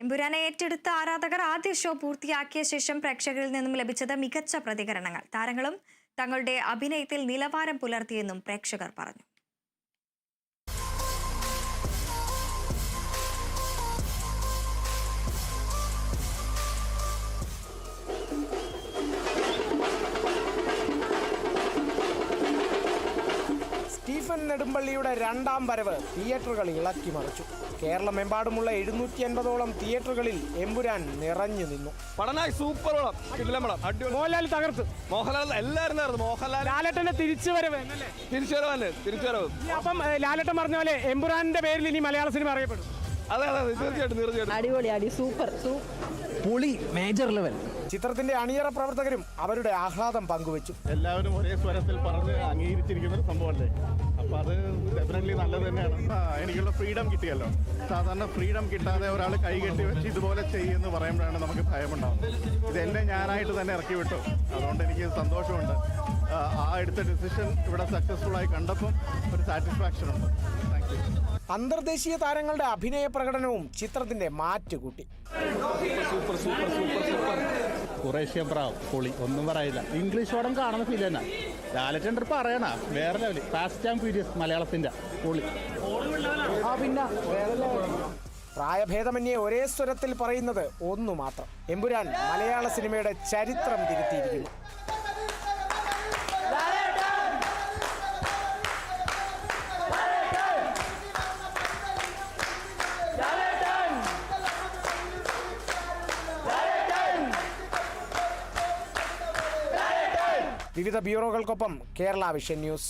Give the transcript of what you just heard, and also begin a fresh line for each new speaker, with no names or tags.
എമ്പുരാനെ ഏറ്റെടുത്ത ആരാധകർ ആദ്യ ഷോ പൂർത്തിയാക്കിയ ശേഷം പ്രേക്ഷകരിൽ നിന്നും ലഭിച്ചത് മികച്ച പ്രതികരണങ്ങൾ. താരങ്ങളും തങ്ങളുടെ അഭിനയത്തിൽ നിലവാരം പുലർത്തിയെന്നും പ്രേക്ഷകർ പറഞ്ഞു.
സ്റ്റീഫൻ നെടുമ്പള്ളിയുടെ രണ്ടാം വരവ് തിയേറ്ററുകൾ ഇളക്കി മറിച്ചു. കേരളമെമ്പാടുമുള്ള 750ഓളം തിയേറ്ററുകളിൽ എമ്പുരാൻ നിറഞ്ഞു നിന്നു.
മോഹൻലാൽ തകർത്തു.
മോഹൻലാൽ എല്ലാവരും നേർന്നു. മോഹൻലാൽ
ലാലേട്ടന്റെ തിരിച്ചുവരവ്. അപ്പം ലാലേട്ടൻ പറഞ്ഞ പോലെ എമ്പുരാന്റെ പേരിൽ ഇനി മലയാള സിനിമ അറിയപ്പെടും.
അതെ തീർച്ചയായിട്ടും.
അടിപൊളി സൂപ്പർ
പൊളി മേജർ ലെവൽ.
ചിത്രത്തിന്റെ അണിയറ പ്രവർത്തകരും അവരുടെ ആഹ്ലാദം പങ്കുവച്ചു.
എല്ലാവരും ഒരേ സ്വരത്തിൽ പറഞ്ഞ് അംഗീകരിച്ചിരിക്കുന്ന ഒരു സംഭവമല്ലേ, അപ്പോൾ അത് ഡെഫിനറ്റ്ലി നല്ലത് തന്നെയാണ്. എനിക്കുള്ള ഫ്രീഡം കിട്ടിയല്ലോ. സാധാരണ ഫ്രീഡം കിട്ടാതെ ഒരാൾ കൈകെട്ടി വെച്ച് ഇതുപോലെ ചെയ്യുമെന്ന് പറയുമ്പോഴാണ് നമുക്ക് ഭയമുണ്ടാകുന്നത്. ഇതെന്നെ ഞാനായിട്ട് തന്നെ ഇറക്കി വിട്ടു. അതുകൊണ്ട് എനിക്ക് സന്തോഷമുണ്ട്. ആ എടുത്ത ഡിസിഷൻ ഇവിടെ സക്സസ്ഫുള്ളായി കണ്ടപ്പം ഒരു സാറ്റിസ്ഫാക്ഷൻ ഉണ്ട്. Thank you.
അന്തർദേശീയ താരങ്ങളുടെ അഭിനയ പ്രകടനവും ചിത്രത്തിന്റെ മാറ്റുകൂട്ടി.
കുറേശ്ശെ ബ്രാവ് പൊളി, ഒന്നും പറയില്ല. ഇംഗ്ലീഷ് പടം കാണുന്ന ഫീൽ തന്നെ. ലാലേട്ടൻ ട്രിപ്പ് പറയണ വേറെ ലെവല്. ഫാസ്റ്റ് ആൻഡ് ഫ്യൂരിയസ് മലയാളത്തിന്റെ പൊളി.
പിന്നെ പ്രായഭേദമന്യേ ഒരേ സ്വരത്തിൽ പറയുന്നത് ഒന്നു മാത്രം: എമ്പുരാൻ മലയാള സിനിമയുടെ ചരിത്രം തിരുത്തിയിരിക്കുന്നു. വിവിധ ബ്യൂറോകൾക്കൊപ്പം കേരള വിഷൻ ന്യൂസ്.